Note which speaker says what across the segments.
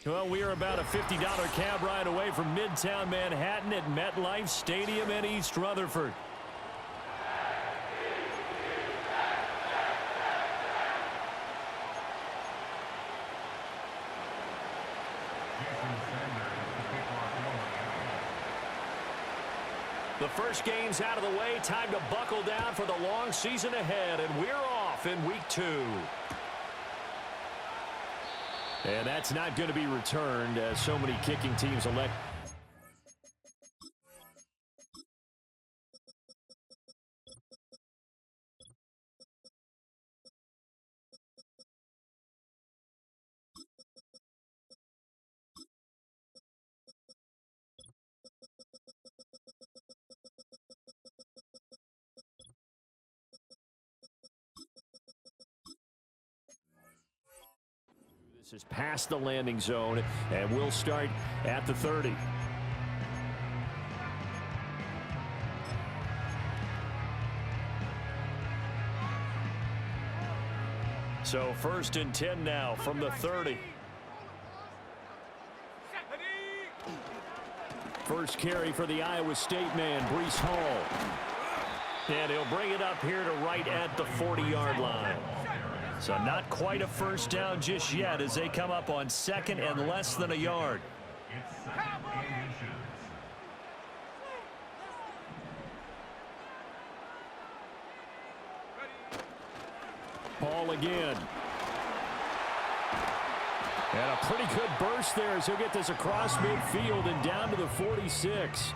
Speaker 1: Well, we are about a $50 cab ride away from Midtown Manhattan at MetLife Stadium in East Rutherford. The first game's out of the way. Time to buckle down for the long season ahead, and we're off in week 2. And that's not going to be returned, as so many kicking teams elect. This is past the landing zone, and we'll start at the 30. So 1st and 10 now from the 30. First carry for the Iowa State man, Breece Hall. And he'll bring it up here to right at the 40-yard line. So not quite a first down just yet as they come up on 2nd and less than a yard. Hall again. And a pretty good burst there as he'll get this across midfield and down to the 46.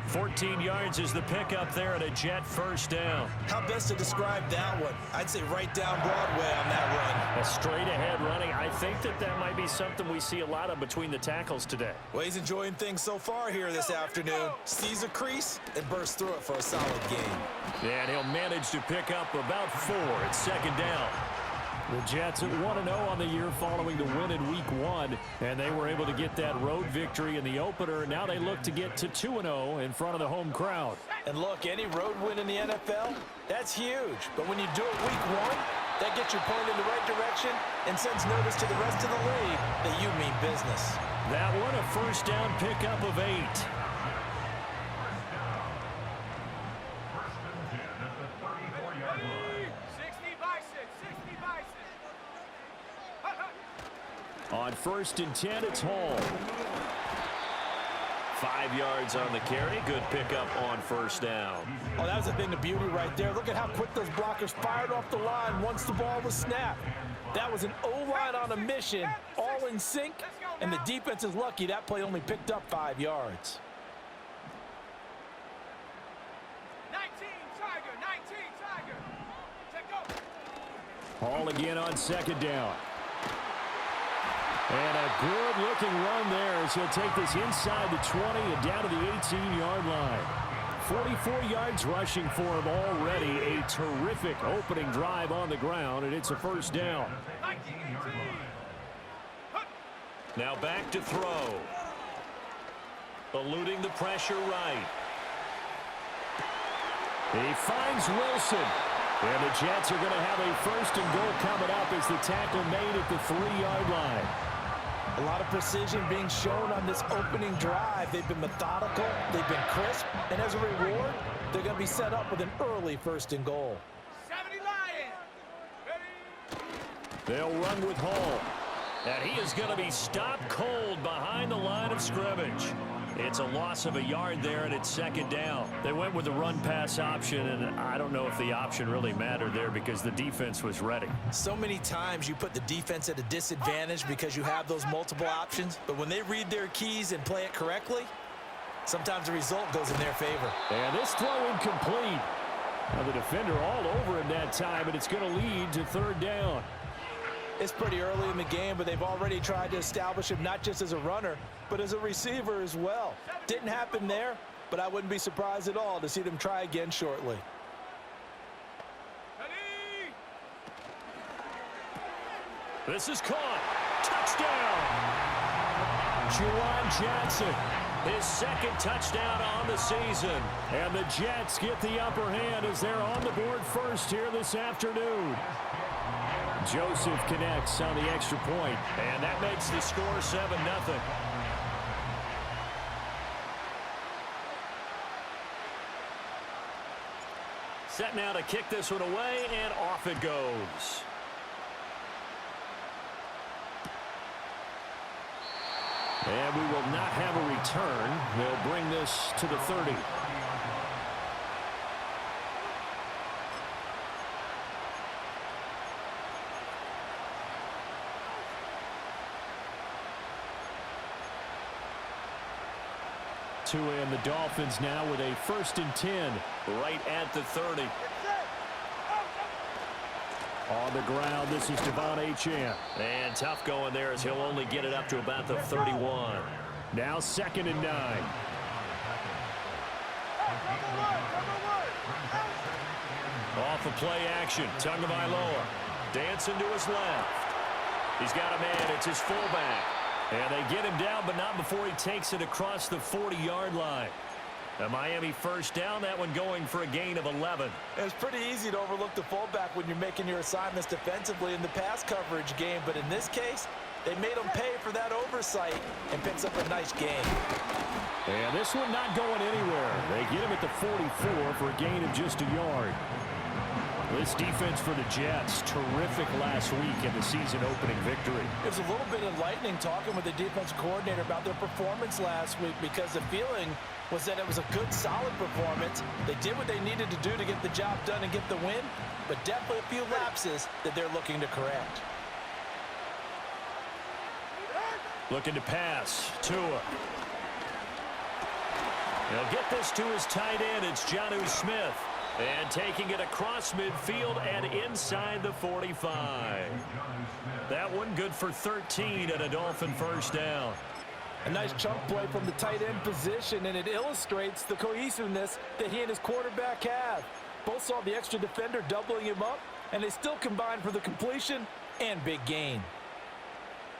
Speaker 1: 14 yards is the pickup there and a Jet first down.
Speaker 2: How best to describe that one? I'd say right down Broadway on that run.
Speaker 1: A straight ahead running. I think that might be something we see a lot of between the tackles today.
Speaker 2: Well, he's enjoying things so far here this afternoon. Sees a crease and bursts through it for a solid game.
Speaker 1: And he'll manage to pick up about 4 at 2nd down. The Jets at 1-0 on the year following the win in week 1, and they were able to get that road victory in the opener. Now they look to get to 2-0 in front of the home crowd.
Speaker 2: And look, any road win in the NFL, that's huge. But when you do it week 1, that gets you pointed in the right direction and sends notice to the rest of the league that you mean business.
Speaker 1: That one, a first down pickup of 8. On 1st and 10, it's Hall. 5 yards on the carry. Good pickup on first down.
Speaker 2: Oh, that was a thing of beauty right there. Look at how quick those blockers fired off the line once the ball was snapped. That was an O-line on a mission, all in sync, and the defense is lucky that play only picked up 5 yards.
Speaker 3: 19 Tiger. Check go.
Speaker 1: Hall again on 2nd down. And a good-looking run there as he'll take this inside the 20 and down to the 18-yard line. 44 yards rushing for him already. A terrific opening drive on the ground, and it's a first down. Now back to throw. Eluding the pressure right. He finds Wilson. And the Jets are going to have a 1st and goal coming up as the tackle made at the 3-yard line.
Speaker 2: A lot of precision being shown on this opening drive. They've been methodical, they've been crisp, and as a reward, they're going to be set up with an early 1st and goal.
Speaker 3: 70 Lions. Ready.
Speaker 1: They'll run with Hall. And he is going to be stopped cold behind the line of scrimmage. It's a loss of a yard there, and it's 2nd down. They went with the run-pass option, and I don't know if the option really mattered there because the defense was ready.
Speaker 2: So many times you put the defense at a disadvantage because you have those multiple options, but when they read their keys and play it correctly, sometimes the result goes in their favor.
Speaker 1: And this throw incomplete. Now the defender all over him that time, and it's going to lead to 3rd down.
Speaker 2: It's pretty early in the game, but they've already tried to establish him not just as a runner, but as a receiver as well. Didn't happen there, but I wouldn't be surprised at all to see them try again shortly.
Speaker 1: This is caught. Touchdown! Juwan Johnson, his 2nd touchdown on the season. And the Jets get the upper hand as they're on the board first here this afternoon. Joseph connects on the extra point, and that makes the score 7-0. Set now to kick this one away, and off it goes. And we will not have a return. They'll bring this to the 30. Tua and the Dolphins now with a 1st and 10 right at the 30. On the ground, this is Devon Achane. And tough going there as he'll only get it up to about the 31. Now 2nd and 9. Off of play action, Tagovailoa dancing to his left. He's got a man, it's his fullback. And they get him down, but not before he takes it across the 40-yard line. A Miami 1st down, that one going for a gain of 11.
Speaker 2: It's pretty easy to overlook the fullback when you're making your assignments defensively in the pass coverage game, but in this case, they made him pay for that oversight and picks up a nice gain.
Speaker 1: And this one not going anywhere. They get him at the 44 for a gain of just a yard. This defense for the Jets, terrific last week in the season-opening victory.
Speaker 2: It was a little bit enlightening talking with the defensive coordinator about their performance last week because the feeling was that it was a good, solid performance. They did what they needed to do to get the job done and get the win, but definitely a few lapses that they're looking to correct.
Speaker 1: Looking to pass. Tua. They'll get this to his tight end. It's Jonnu Smith. And taking it across midfield and inside the 45. That one good for 13 and a Dolphin 1st down.
Speaker 2: A nice chunk play from the tight end position, and it illustrates the cohesiveness that he and his quarterback have. Both saw the extra defender doubling him up, and they still combined for the completion and big gain.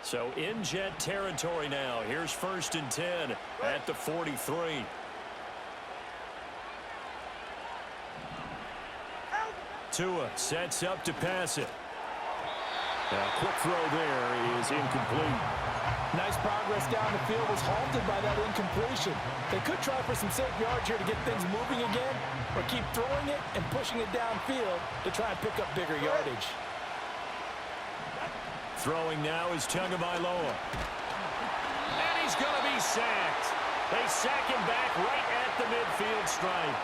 Speaker 1: So in Jet territory now. Here's 1st and 10 at the 43. Tua sets up to pass it. A quick throw there is incomplete.
Speaker 2: Nice progress down the field was halted by that incompletion. They could try for some safe yards here to get things moving again, or keep throwing it and pushing it downfield to try and pick up bigger yardage.
Speaker 1: Throwing now is Tagovailoa. And he's going to be sacked. They sack him back right at the midfield stripe.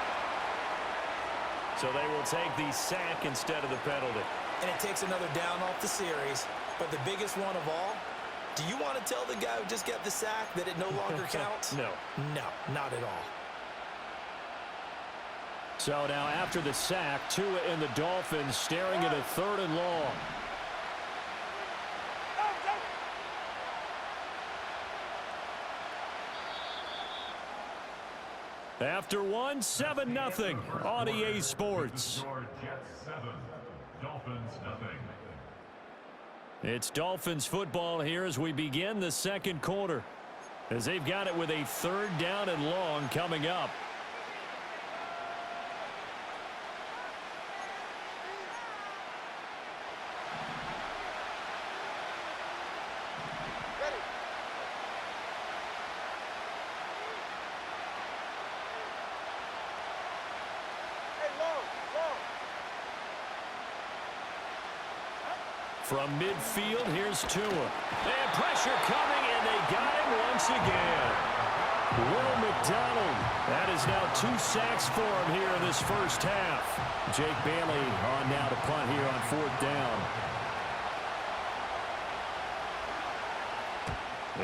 Speaker 1: So they will take the sack instead of the penalty.
Speaker 2: And it takes another down off the series. But the biggest one of all, do you want to tell the guy who just got the sack that it no longer counts?
Speaker 1: No.
Speaker 2: No, not at all.
Speaker 1: So now after the sack, Tua and the Dolphins staring at a 3rd and long. After one, 7-0 on EA Sports. It's Dolphins football here as we begin the 2nd quarter, as they've got it with a 3rd down and long coming up. From midfield, here's Tua. And pressure coming, and they got him once again. Will McDonald. That is now 2 sacks for him here in this 1st half. Jake Bailey on now to punt here on 4th down.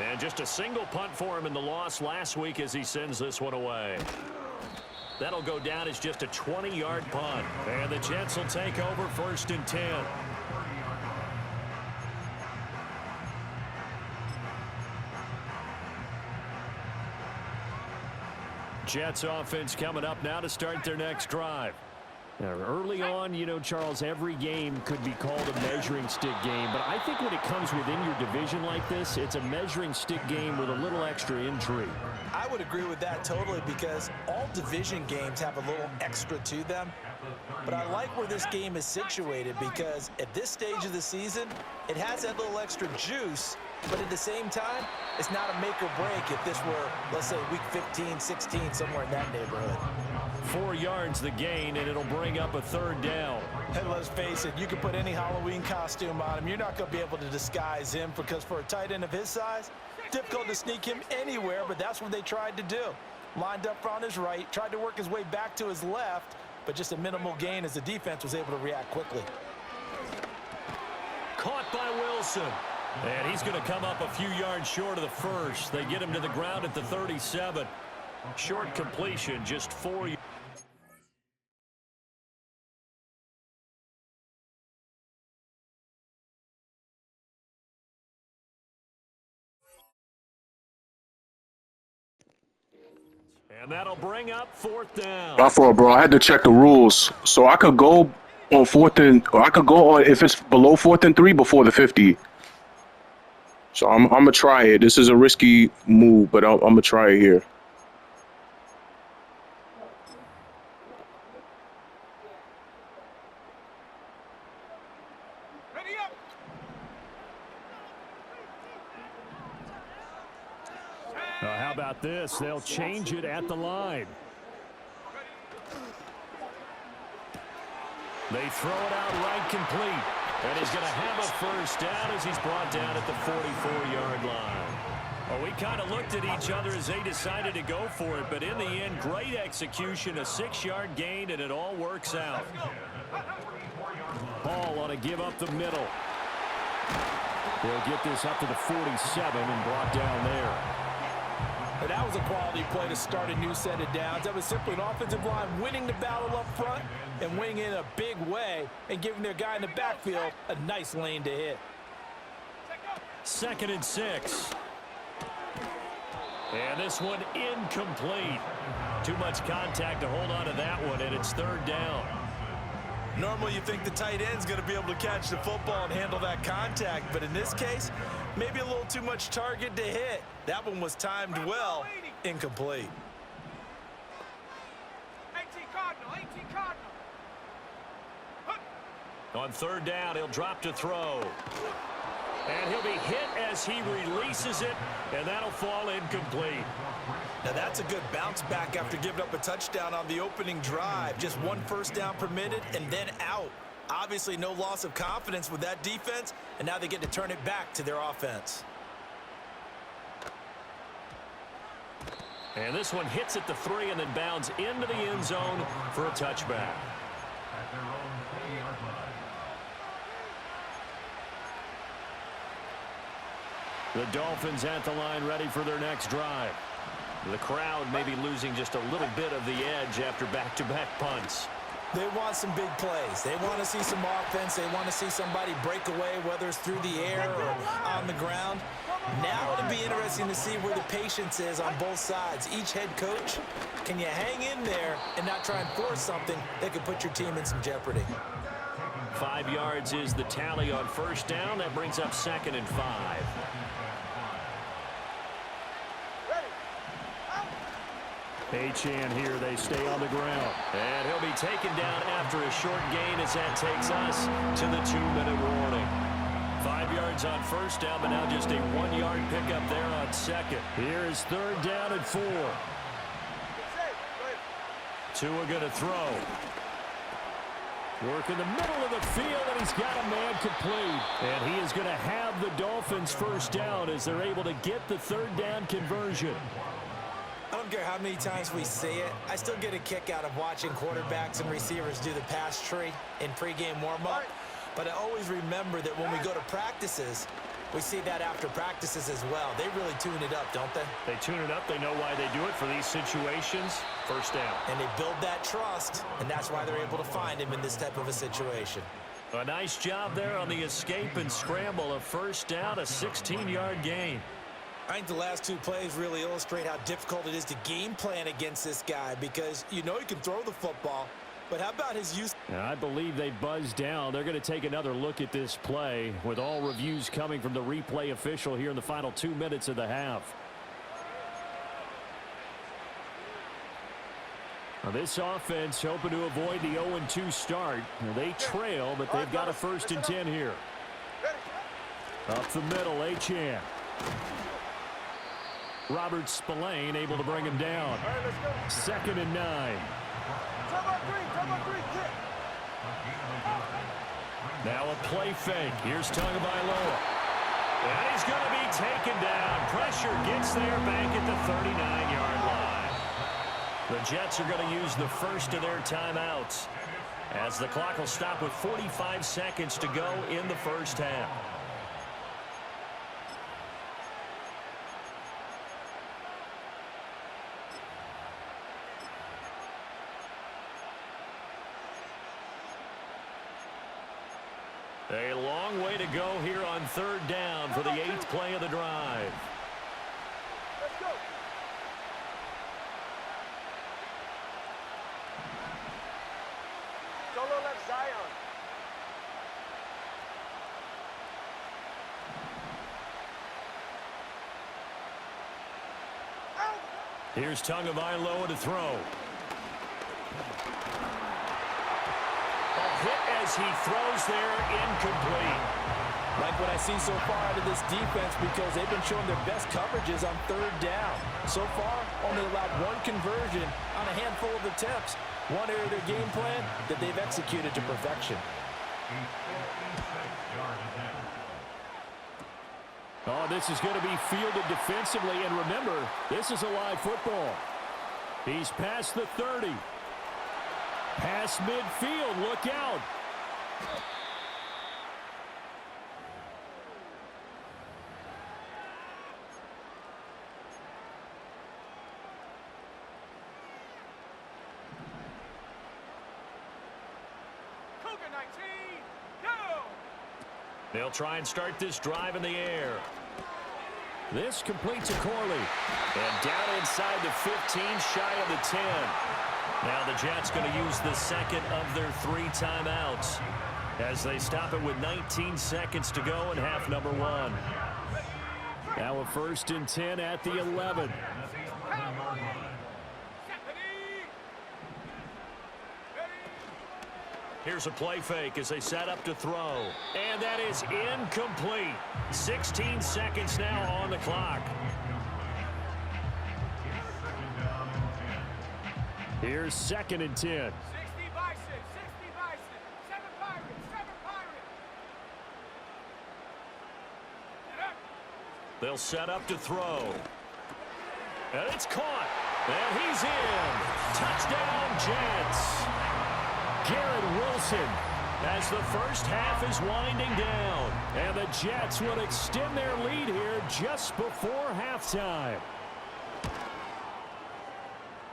Speaker 1: And just a single punt for him in the loss last week as he sends this one away. That'll go down as just a 20-yard punt. And the Jets will take over 1st and 10. Jets offense coming up now to start their next drive. Now, early on, you know, Charles, every game could be called a measuring stick game. But I think when it comes within your division like this, it's a measuring stick game with a little extra intrigue.
Speaker 2: I would agree with that totally because all division games have a little extra to them. But I like where this game is situated because at this stage of the season, it has that little extra juice, but at the same time, it's not a make or break if this were, let's say, week 15, 16, somewhere in that neighborhood.
Speaker 1: 4 yards the gain, and it'll bring up a third down.
Speaker 2: And let's face it, you can put any Halloween costume on him. You're not going to be able to disguise him because for a tight end of his size, difficult to sneak him anywhere, but that's what they tried to do. Lined up on his right, tried to work his way back to his left, but just a minimal gain as the defense was able to react quickly.
Speaker 1: Caught by Wilson. And he's going to come up a few yards short of the first. They get him to the ground at the 37. Short completion, just 4 yards. And that'll bring up fourth down.
Speaker 4: My fault, bro. I had to check the rules. So I could go on or I could go on if it's below 4th and 3 before the 50. So I'm going to try it. This is a risky move, but I'm going to try it here.
Speaker 3: Ready up.
Speaker 1: How about this? They'll change it at the line. They throw it out right complete. And he's going to have a first down as he's brought down at the 44-yard line. Well, we kind of looked at each other as they decided to go for it, but in the end, great execution, a 6-yard gain, and it all works out. Ball on a give up the middle. They'll get this up to the 47 and brought down there.
Speaker 2: But that was a quality play to start a new set of downs. That was simply an offensive line winning the battle up front and winning in a big way and giving their guy in the backfield a nice lane to hit.
Speaker 1: 2nd and 6. And this one incomplete. Too much contact to hold on to that one, and it's 3rd down.
Speaker 2: Normally you think the tight end's going to be able to catch the football and handle that contact, but in this case, maybe a little too much target to hit. That one was timed well, incomplete.
Speaker 3: 18 Cardinal, 18 Cardinal.
Speaker 1: On 3rd down, he'll drop to throw. And he'll be hit as he releases it, and that'll fall incomplete.
Speaker 2: Now that's a good bounce back after giving up a touchdown on the opening drive. Just 1 first down permitted and then out. Obviously no loss of confidence with that defense, and now they get to turn it back to their offense.
Speaker 1: And this one hits at the 3 and then bounds into the end zone for a touchback. The Dolphins at the line ready for their next drive. The crowd may be losing just a little bit of the edge after back-to-back punts.
Speaker 2: They want some big plays. They want to see some offense. They want to see somebody break away, whether it's through the air or on the ground. Now it'll be interesting to see where the patience is on both sides. Each head coach, can you hang in there and not try and force something that could put your team in some jeopardy?
Speaker 1: 5 yards is the tally on first down. That brings up 2nd and 5. Achane here, they stay on the ground. And he'll be taken down after a short gain as that takes us to the 2-minute warning. 5 yards on first down, but now just a 1-yard pickup there on 2nd. Here is 3rd down and 4. Tua going to throw. Work in the middle of the field, and he's got a man complete. And he is going to have the Dolphins first down as they're able to get the 3rd down conversion.
Speaker 2: I don't care how many times we see it. I still get a kick out of watching quarterbacks and receivers do the pass tree in pregame warm-up. But I always remember that when we go to practices, we see that after practices as well. They really tune it up, don't they?
Speaker 1: They tune it up. They know why they do it for these situations. First down.
Speaker 2: And they build that trust, and that's why they're able to find him in this type of a situation.
Speaker 1: A nice job there on the escape and scramble. A first down, a 16-yard gain.
Speaker 2: I think the last 2 plays really illustrate how difficult it is to game plan against this guy because you know he can throw the football, but how about his use?
Speaker 1: I believe they buzzed down. They're going to take another look at this play with all reviews coming from the replay official here in the final 2 minutes of the half. Now this offense hoping to avoid the 0-2 start. Now they trail, but they've got a 1st and 10 here. Up the middle, Achane. Robert Spillane able to bring him down. 2nd and 9. Now a play fake. Here's Tagovailoa. And he's going to be taken down. Pressure gets there back at the 39-yard line. The Jets are going to use the first of their timeouts as the clock will stop with 45 seconds to go in the first half. A long way to go here on 3rd down for the 8th play of the drive.
Speaker 3: Let's go. Solo left Zion.
Speaker 1: Here's Tagovailoa to throw. Hit as he throws there, incomplete.
Speaker 2: Like what I see so far out of this defense because they've been showing their best coverages on 3rd down. So far, only allowed 1 conversion on a handful of attempts. One area of their game plan that they've executed to perfection.
Speaker 1: Oh, this is going to be fielded defensively, and remember, this is a live football. He's past the 30. Past midfield, look out.
Speaker 3: Cougar 19, go!
Speaker 1: They'll try and start this drive in the air. This completes a Corley. And down inside the 15, shy of the 10. Now the Jets going to use the second of their 3 timeouts as they stop it with 19 seconds to go in half number 1. Now a 1st and 10 at the 11. Here's a play fake as they set up to throw. And that is incomplete. 16 seconds now on the clock. Here's 2nd and 10.
Speaker 3: 60 Bison, 60 Bison, 7 Pirates, 7 Pirates. Get up.
Speaker 1: They'll set up to throw. And it's caught. And he's in. Touchdown, Jets. Garrett Wilson as the first half is winding down. And the Jets will extend their lead here just before halftime.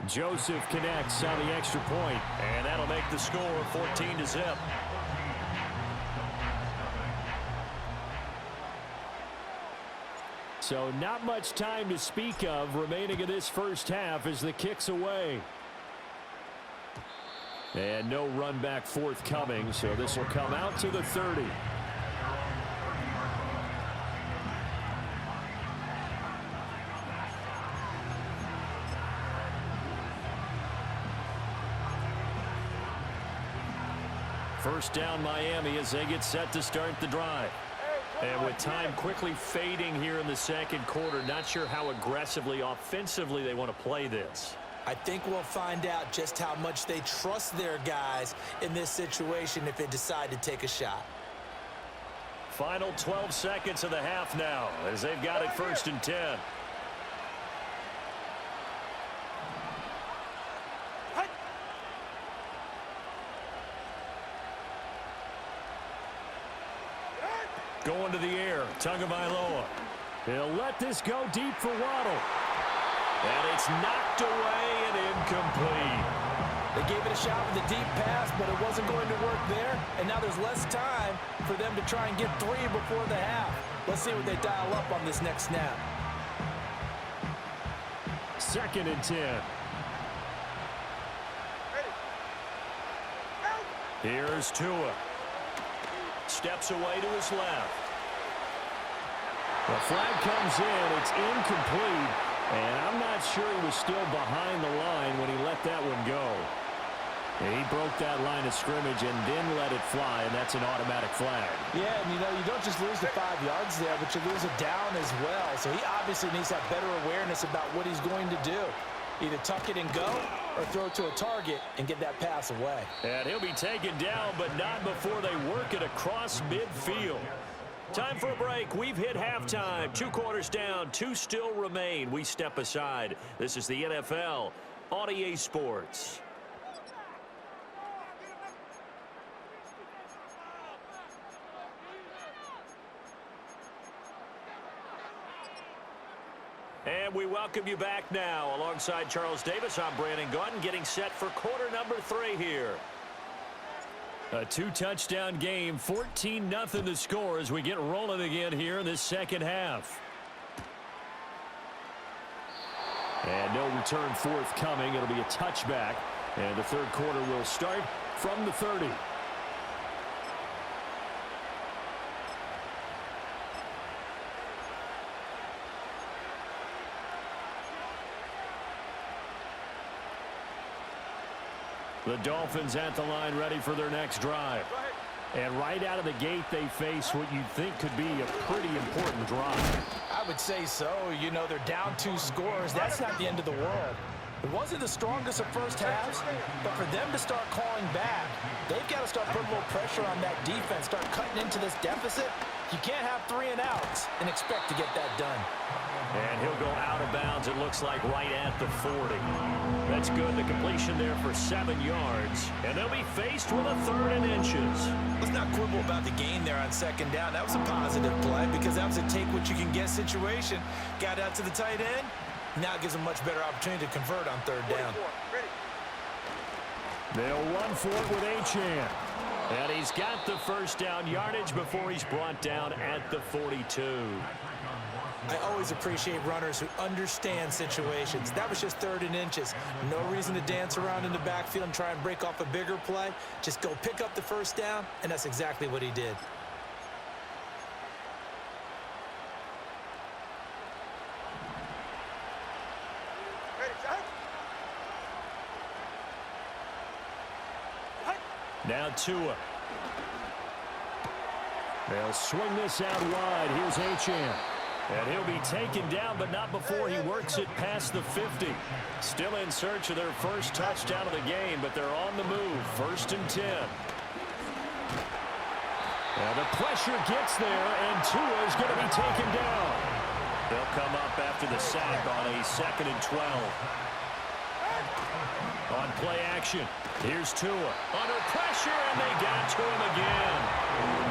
Speaker 1: Joseph connects on the extra point, and that'll make the score 14-0. So not much time to speak of remaining in this first half as the kick's away. And no run back forthcoming, so this will come out to the 30. First down Miami as they get set to start the drive. And with time quickly fading here in the second quarter, not sure how aggressively, offensively they want to play this.
Speaker 2: I think we'll find out just how much they trust their guys in this situation if they decide to take a shot.
Speaker 1: Final 12 seconds of the half now as they've got it 1st and 10. Going to the air, Tagovailoa. He'll let this go deep for Waddle. And it's knocked away and incomplete.
Speaker 2: They gave it a shot with a deep pass, but it wasn't going to work there. And now there's less time for them to try and get 3 before the half. Let's see what they dial up on this next snap.
Speaker 1: 2nd and 10. Here's Tua. Steps away to his left. The flag comes in. It's incomplete. And I'm not sure he was still behind the line when he let that one go. And he broke that line of scrimmage and then let it fly, and that's an automatic flag.
Speaker 2: Yeah, and you don't just lose the 5 yards there, but you lose it down as well. So he obviously needs to have better awareness about what he's going to do. Either tuck it and go or throw it to a target and get that pass away.
Speaker 1: And he'll be taken down, but not before they work it across midfield. Time for a break. We've hit halftime. 2 quarters down, 2 still remain. We step aside. This is the NFL on EA Sports. And we welcome you back now. Alongside Charles Davis, I'm Brandon Gaudin, getting set for quarter number 3 here. A 2-touchdown game, 14-0 the score as we get rolling again here in this second half. And no return forthcoming. It'll be a touchback. And the third quarter will start from the 30. The Dolphins at the line ready for their next drive. And right out of the gate, they face what you'd think could be a pretty important drive.
Speaker 2: I would say so. They're down 2 scores. That's not the end of the world. It wasn't the strongest of first halves, but for them to start calling back, they've got to start putting a little pressure on that defense, start cutting into this deficit. You can't have 3 and outs and expect to get that done.
Speaker 1: And he'll go out of bounds, it looks like, right at the 40. That's good. The completion there for 7 yards. And they'll be faced with a 3rd and inches.
Speaker 2: Let's not quibble about the gain there on 2nd down. That was a positive play because that was a take-what-you-can-get situation. Got out to the tight end. Now it gives them a much better opportunity to convert on 3rd down.
Speaker 1: They'll run for it with Achane. And he's got the first down yardage before he's brought down at the 42.
Speaker 2: I always appreciate runners who understand situations. That was just 3rd and inches. No reason to dance around in the backfield and try and break off a bigger play. Just go pick up the first down, and that's exactly what he did.
Speaker 1: Now Tua. They'll swing this out wide. Here's Achane. And he'll be taken down, but not before he works it past the 50. Still in search of their first touchdown of the game, but they're on the move. 1st and 10. And the pressure gets there, and Tua is going to be taken down. They'll come up after the sack on a 2nd and 12. On play action, here's Tua. Under pressure, and they got to him again.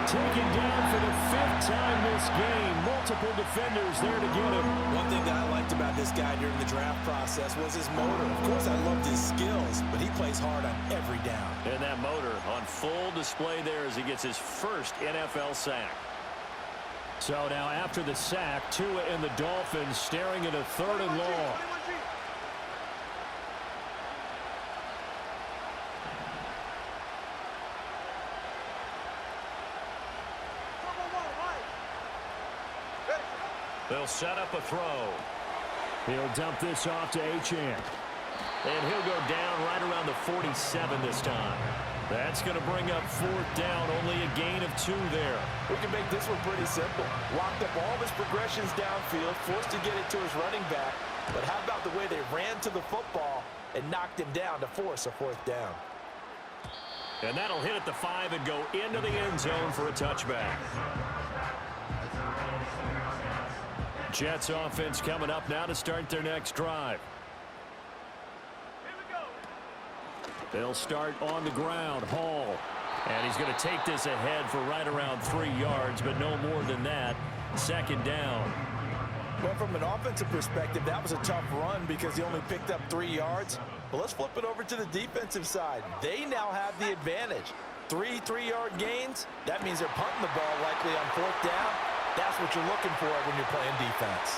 Speaker 1: Taken down for the 5th time this game. Multiple defenders there to get him.
Speaker 2: One thing that I liked about this guy during the draft process was his motor. Of course, I loved his skills, but he plays hard on every down.
Speaker 1: And that motor on full display there as he gets his first NFL sack. So now after the sack, Tua and the Dolphins staring at a 3rd and long. They'll set up a throw. He'll dump this off to Achane. And he'll go down right around the 47 this time. That's going to bring up 4th down. Only a gain of 2 there.
Speaker 2: We can make this one pretty simple. Locked up all of his progressions downfield, forced to get it to his running back. But how about the way they ran to the football and knocked him down to force a 4th down?
Speaker 1: And that'll hit at the 5 and go into the end zone for a touchback. Jets offense coming up now to start their next drive. They'll start on the ground. Hall. And he's going to take this ahead for right around 3 yards, but no more than that. 2nd down.
Speaker 2: Well, from an offensive perspective, that was a tough run because he only picked up 3 yards. But let's flip it over to the defensive side. They now have the advantage. 3 3-yard gains. That means they're punting the ball likely on 4th down. That's what you're looking for when you're playing defense.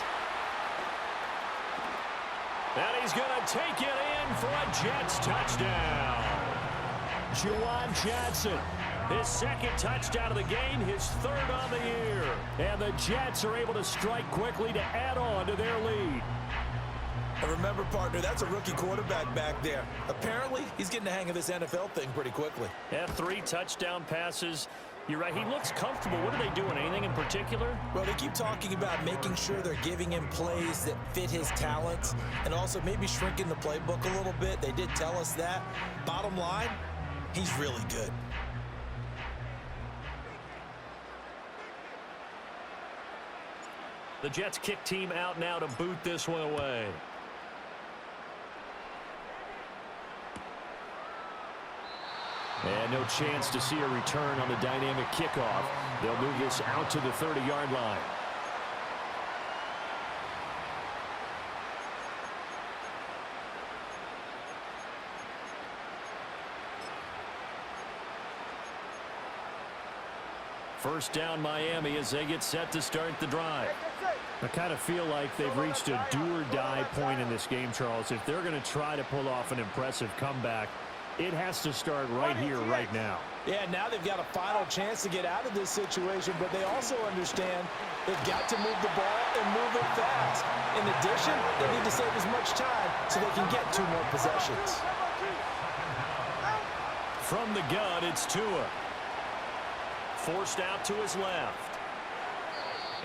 Speaker 1: And he's going to take it in for a Jets touchdown. Juwan Johnson, his 2nd touchdown of the game, his 3rd on the year. And the Jets are able to strike quickly to add on to their lead.
Speaker 2: And remember, partner, that's a rookie quarterback back there. Apparently, he's getting the hang of this NFL thing pretty quickly.
Speaker 1: Yeah, 3 touchdown passes. You're right. He looks comfortable. What are they doing? Anything in particular?
Speaker 2: Well, they keep talking about making sure they're giving him plays that fit his talents and also maybe shrinking the playbook a little bit. They did tell us that. Bottom line, he's really good.
Speaker 1: The Jets kick team out now to boot this one away. And no chance to see a return on the dynamic kickoff. They'll move this out to the 30-yard line. First down Miami as they get set to start the drive. I kind of feel like they've reached a do-or-die point in this game, Charles. If they're going to try to pull off an impressive comeback, it has to start right here, right now.
Speaker 2: Yeah, now they've got a final chance to get out of this situation, but they also understand they've got to move the ball and move it fast. In addition, they need to save as much time so they can get 2 more possessions.
Speaker 1: From the gun, it's Tua. Forced out to his left.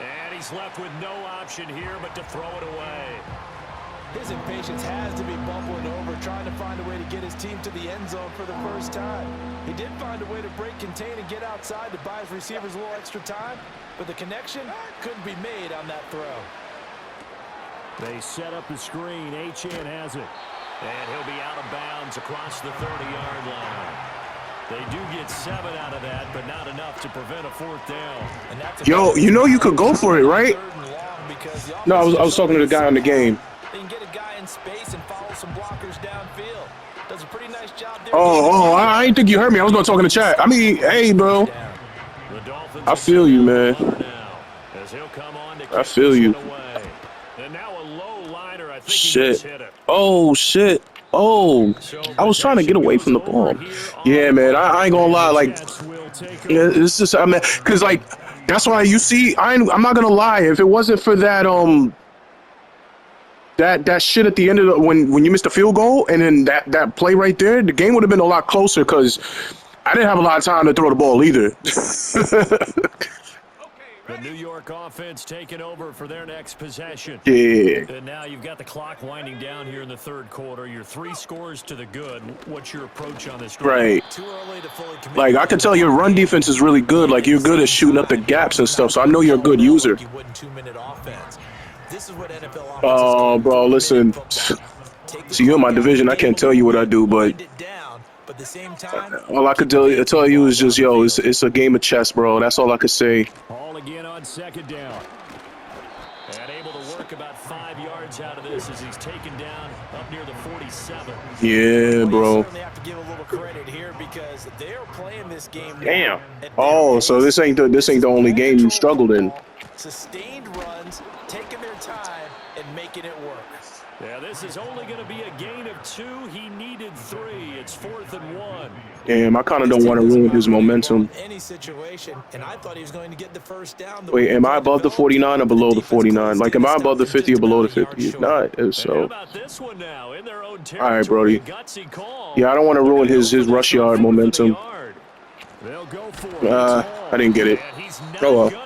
Speaker 1: And he's left with no option here but to throw it away.
Speaker 2: His impatience has to be bubbling over, trying to find a way to get his team to the end zone for the first time. He did find a way to break, contain, and get outside to buy his receivers a little extra time, but the connection couldn't be made on that throw.
Speaker 1: They set up the screen. Achane has it. And he'll be out of bounds across the 30-yard line. They do get 7 out of that, but not enough to prevent a 4th down. And that's
Speaker 4: Yo, you know you could go for it, right? No, I was talking to the guy on the game.
Speaker 2: They can get a guy in space and follow some blockers downfield. Does a pretty nice job there.
Speaker 4: I didn't think you heard me. I was going to talk in the chat. I mean, hey, bro. I feel you, man. I feel you.
Speaker 1: And now a low liner. I think
Speaker 4: shit. Oh, shit. Oh, I was trying to get away from the ball. Yeah, man, I ain't gonna lie. Like, it's just, I mean, cause like that's why you see, I'm not gonna lie. If it wasn't for that that shit at the end of the, when you missed the field goal and then that play right there, the game would have been a lot closer. Cause I didn't have a lot of time to throw the ball either.
Speaker 1: The New York offense taking over for their next possession.
Speaker 4: Yeah.
Speaker 1: And now you've got the clock winding down here in the 3rd quarter. You're 3 scores to the good. What's your approach on this drive?
Speaker 4: Right.
Speaker 2: Too early to fully commit.
Speaker 4: Like, I can tell your run defense is really good. Like, you're good at shooting up the gaps and stuff. So I know you're a good user. Oh, bro, listen. See, you're in my division. I can't tell you what I do, but all I could tell you is just, yo, it's a game of chess, bro. That's all I could say.
Speaker 1: All again on 2nd down. And able to work about 5 yards out of this as he's taken down up near the 47.
Speaker 4: Yeah, bro.
Speaker 2: Have to give a little credit here because they are playing this game.
Speaker 4: Damn. Oh, so this ain't the only game you struggled in.
Speaker 2: Sustained runs, taking their time and making it work.
Speaker 1: Yeah, this is only going to be a gain of 2. He needed 3. It's 4th and 1.
Speaker 4: Damn, I kind of don't want to ruin his momentum.
Speaker 2: Any situation, and I thought he was going to get the first down.
Speaker 4: Wait, am I above the 49 or below the 49? Like, am I above the 50 or below the 50? If not, if so.
Speaker 1: How about this one now in their own territory?
Speaker 4: All right, Brody. Yeah, I don't want to ruin his rush yard momentum.
Speaker 1: They'll go for it.
Speaker 4: I didn't get it. Oh well.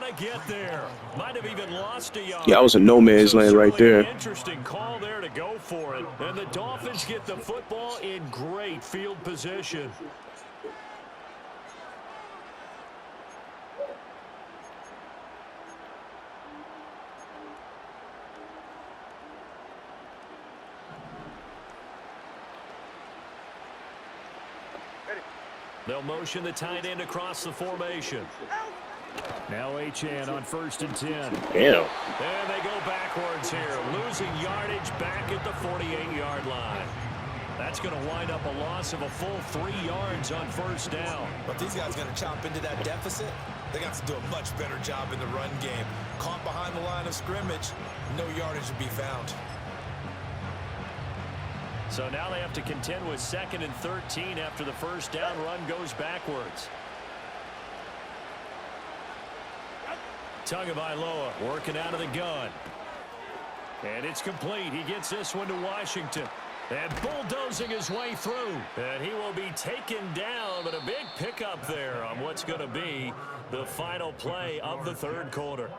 Speaker 1: Might have even lost a yard.
Speaker 4: Yeah, I was in no man's land right there.
Speaker 1: Interesting call there to go for it. And the Dolphins get the football in great field position. They'll motion the tight end across the formation. Now Achane on 1st and 10.
Speaker 4: Damn.
Speaker 1: And they go backwards here, losing yardage back at the 48-yard line. That's going to wind up a loss of a full 3 yards on 1st down.
Speaker 2: But these guys going to chop into that deficit. They got to do a much better job in the run game. Caught behind the line of scrimmage, no yardage to be found.
Speaker 1: So now they have to contend with 2nd and 13 after the 1st down run goes backwards. Tagovailoa working out of the gun. And it's complete. He gets this one to Washington. And bulldozing his way through. And he will be taken down, but a big pickup there on what's going to be the final play of the third quarter.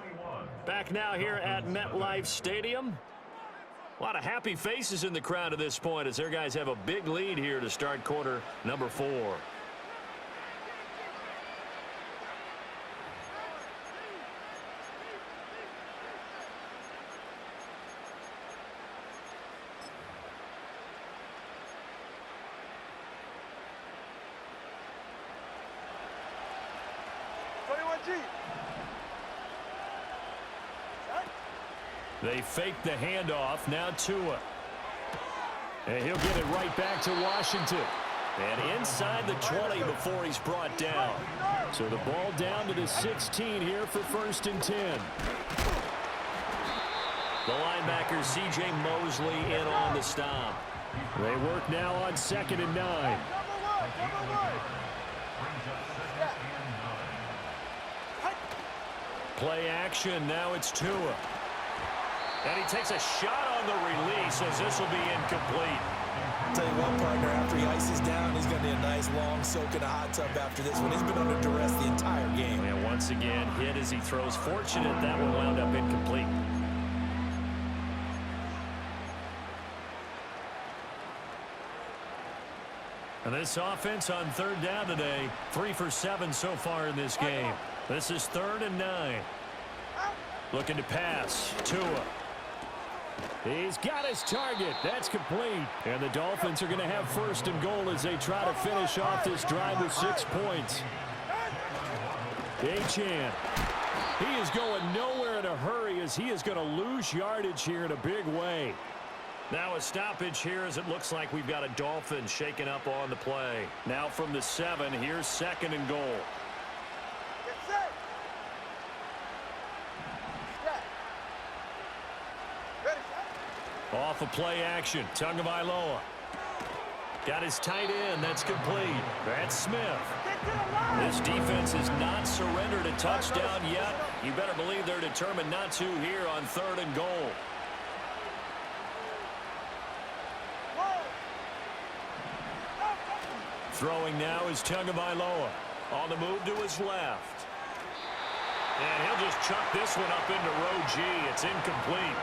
Speaker 1: Back now here at MetLife Stadium. A lot of happy faces in the crowd at this point as their guys have a big lead here to start quarter number 4. They fake the handoff. Now Tua. And he'll get it right back to Washington. And inside the 20 before he's brought down. So the ball down to the 16 here for 1st and 10. The linebacker C.J. Mosley in on the stop. They work now on 2nd and 9. Play action. Now it's Tua. And he takes a shot on the release as this will be incomplete.
Speaker 2: I'll tell you what, partner, after he ices down, he's going to need a nice long soak in a hot tub after this one. He's been under duress the entire game.
Speaker 1: And once again, hit as he throws. Fortunate that one wound up incomplete. And this offense on 3rd down today, 3 for 7 so far in this game. This is 3rd and 9. Looking to pass. Tua. He's got his target. That's complete. And the Dolphins are going to have 1st and goal as they try to finish off this drive with 6 points. Achane. He is going nowhere in a hurry as he is going to lose yardage here in a big way. Now a stoppage here as it looks like we've got a Dolphin shaken up on the play. Now from the 7, here's 2nd and goal. Off of play action. Tagovailoa. Got his tight end. That's complete. That's Smith. This defense has not surrendered a touchdown yet. You better believe they're determined not to here on 3rd and goal. Throwing now is Tagovailoa. On the move to his left. And he'll just chuck this one up into row G. It's incomplete.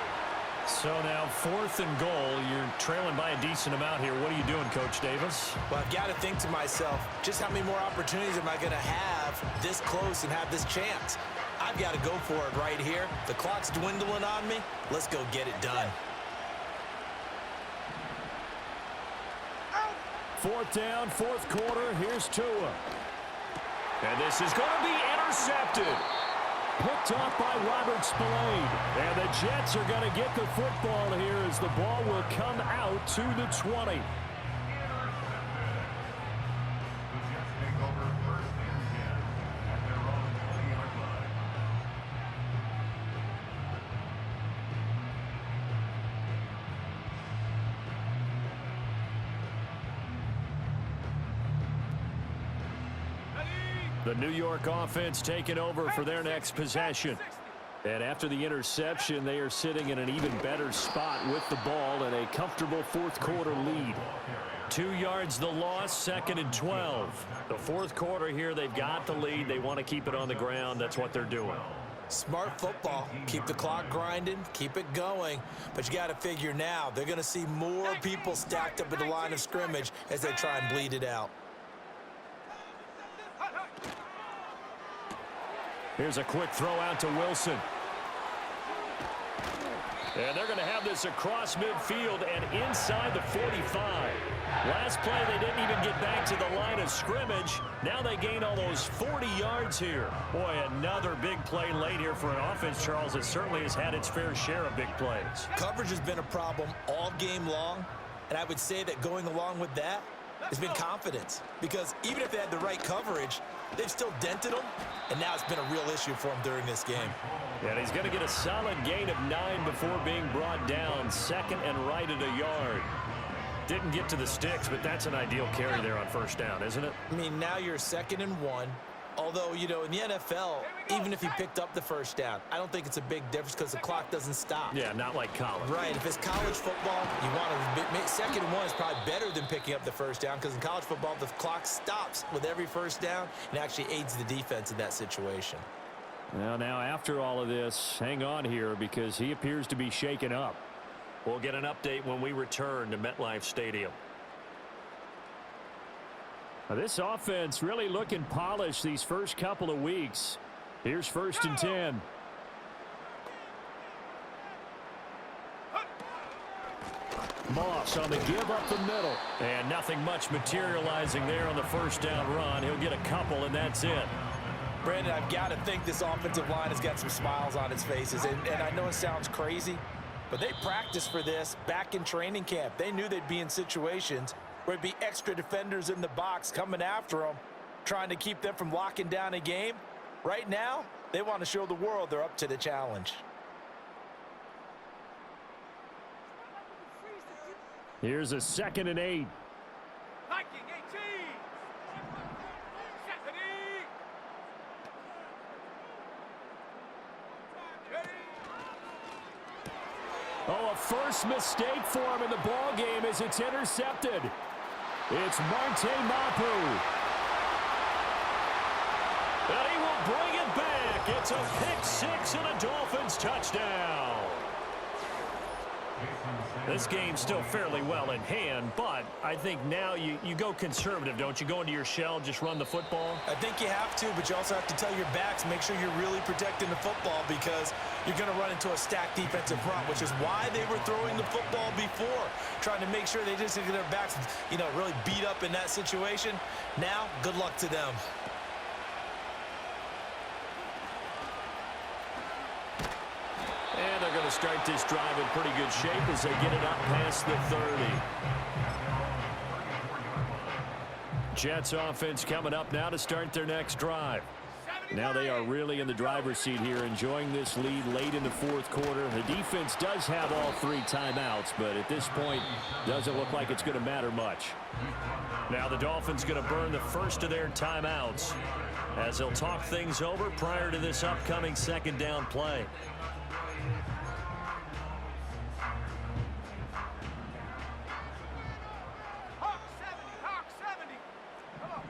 Speaker 1: So now 4th and goal. You're trailing by a decent amount here. What are you doing, Coach Davis?
Speaker 2: Well, I've got to think to myself, just how many more opportunities am I going to have this close and have this chance? I've got to go for it right here. The clock's dwindling on me. Let's go get it done.
Speaker 1: 4th down, 4th quarter. Here's Tua. And this is going to be intercepted. Picked off by Robert Spillane. And the Jets are going to get the football here as the ball will come out to the 20. The New York offense taking over for their next possession. And after the interception, they are sitting in an even better spot with the ball and a comfortable 4th quarter lead. 2 yards the loss, 2nd and 12. The 4th quarter here, they've got the lead. They want to keep it on the ground. That's what they're doing.
Speaker 2: Smart football. Keep the clock grinding. Keep it going. But you got to figure now, they're going to see more people stacked up at the line of scrimmage as they try and bleed it out.
Speaker 1: Here's a quick throw out to Wilson. And they're going to have this across midfield and inside the 45. Last play, they didn't even get back to the line of scrimmage. Now they gain almost 40 yards here. Boy, another big play late here for an offense, Charles, that certainly has had its fair share of big plays.
Speaker 2: Coverage has been a problem all game long, and I would say that going along with that has been confidence. Because even if they had the right coverage, they've still dented them, and now it's been a real issue for him during this game.
Speaker 1: And he's going to get a solid gain of 9 before being brought down. 2nd and right at a yard. Didn't get to the sticks, but that's an ideal carry there on 1st down, isn't it?
Speaker 2: I mean, now you're 2nd and 1. Although, you know, in the NFL, even if he picked up the first down, I don't think it's a big difference because the clock doesn't stop.
Speaker 1: Yeah, not like college.
Speaker 2: Right. If it's college football, you want to second and one is probably better than picking up the first down because in college football, the clock stops with every first down and actually aids the defense in that situation.
Speaker 1: Well, now after all of this, hang on here because he appears to be shaken up. We'll get an update when we return to MetLife Stadium. Now, this offense really looking polished these first couple of weeks. Here's 1st and 10. Moss on the give up the middle. And nothing much materializing there on the first down run. He'll get a couple, and that's it.
Speaker 2: Brandon, I've got to think this offensive line has got some smiles on its faces. And I know it sounds crazy, but they practiced for this back in training camp. They knew they'd be in situations where it'd be extra defenders in the box coming after them, trying to keep them from locking down a game. Right now, they want to show the world they're up to the challenge.
Speaker 1: Here's a 2nd and 8.
Speaker 3: Hiking 18. Stephanie.
Speaker 1: Oh, a first mistake for him in the ball game as it's intercepted. It's Marte Mapu. And he will bring it back. It's a pick six and a Dolphins touchdown. This game's still fairly well in hand, but I think now you go conservative, don't you? Go into your shell, just run the football?
Speaker 2: I think you have to, but you also have to tell your backs, make sure you're really protecting the football because you're going to run into a stacked defensive front, which is why they were throwing the football before, trying to make sure they just get their backs, you know, really beat up in that situation. Now, good luck to them.
Speaker 1: And they're going to start this drive in pretty good shape as they get it up past the 30. Jets offense coming up now to start their next drive. Now they are really in the driver's seat here, enjoying this lead late in the 4th quarter. The defense does have all 3 timeouts, but at this point, doesn't look like it's going to matter much. Now the Dolphins going to burn the first of their timeouts as they'll talk things over prior to this upcoming 2nd down play.
Speaker 3: Hawk 70. Come on.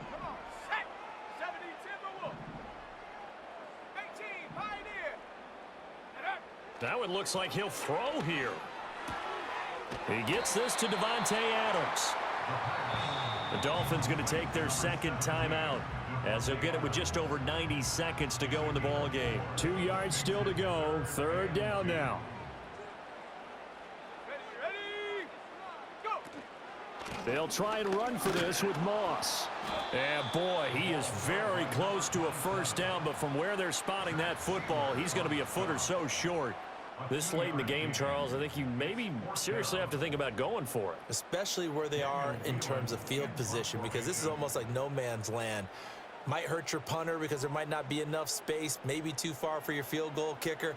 Speaker 3: Set. 70 Timberwolf. 18 Pioneer. And up.
Speaker 1: That one looks like he'll throw here. He gets this to Devontae Adams. The Dolphins going to take their 2nd timeout as they'll get it with just over 90 seconds to go in the ball game. 2 yards still to go. 3rd down now.
Speaker 3: Ready. Go.
Speaker 1: They'll try and run for this with Moss. And boy, he is very close to a 1st down, but from where they're spotting that football, he's going to be a foot or so short. This late in the game, Charles, I think you maybe seriously have to think about going for it.
Speaker 2: Especially where they are in terms of field position, because this is almost like no man's land. Might hurt your punter because there might not be enough space, maybe too far for your field goal kicker.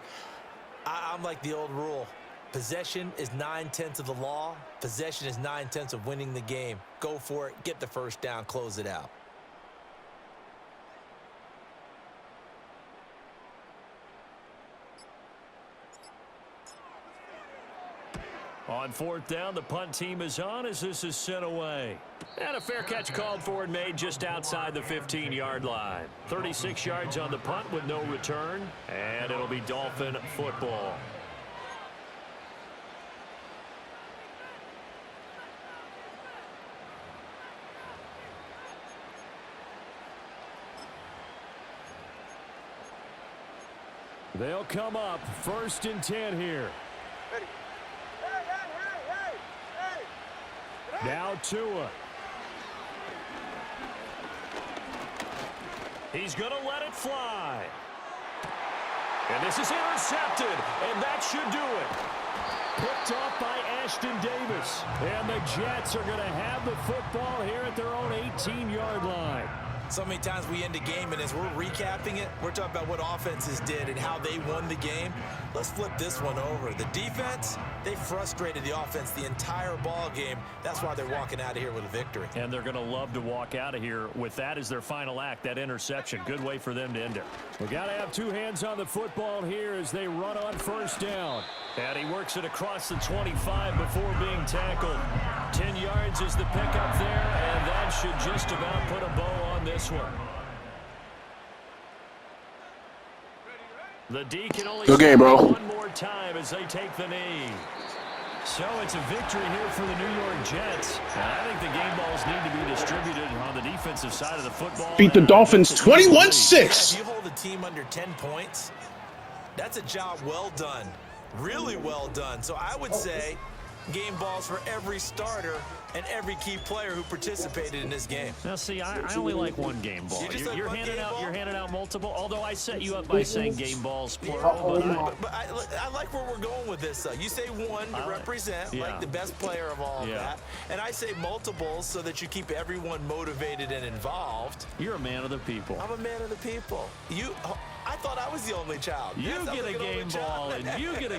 Speaker 2: I'm like the old rule. Possession is 9/10 of the law. Possession is 9/10 of winning the game. Go for it, get the 1st down, close it out.
Speaker 1: On 4th down, the punt team is on as this is sent away. And a fair catch called for and made just outside the 15-yard line. 36 yards on the punt with no return, and it'll be Dolphin football. They'll come up 1st and 10 here. Now Tua. He's going to let it fly. And this is intercepted, and that should do it. Picked off by Ashton Davis. And the Jets are going to have the football here at their own 18-yard line.
Speaker 2: So many times we end a game, and as we're recapping it, we're talking about what offenses did and how they won the game. Let's flip this one over. The defense, they frustrated the offense the entire ball game. That's why they're walking out of here with a victory.
Speaker 1: And they're going to love to walk out of here with that as their final act, that interception. Good way for them to end it. We got to have two hands on the football here as they run on first down. And he works it across the 25 before being tackled. 10 yards is the pickup there, and that should just about put a bow on this one. The D can only
Speaker 4: Good game, bro.
Speaker 1: one more time as they take the knee. So it's a victory here for the New York Jets. And I think the game balls need to be distributed on the defensive side of the football.
Speaker 4: Beat the Dolphins
Speaker 2: If
Speaker 4: 21-6.
Speaker 2: you hold a team under 10 points, that's a job well done. Really well done. So I would say game balls for every starter and every key player who participated in this game.
Speaker 1: Now, see, I only like one game ball. You're handing out multiple. Although I set you up by saying game balls plural.
Speaker 2: But I like where we're going with this. You say one to represent, like the best player of all of that. And I say multiples so that you keep everyone motivated and involved.
Speaker 1: You're a man of the people.
Speaker 2: I'm a man of the people. I thought I was the only child.
Speaker 1: You get a game ball, and you get a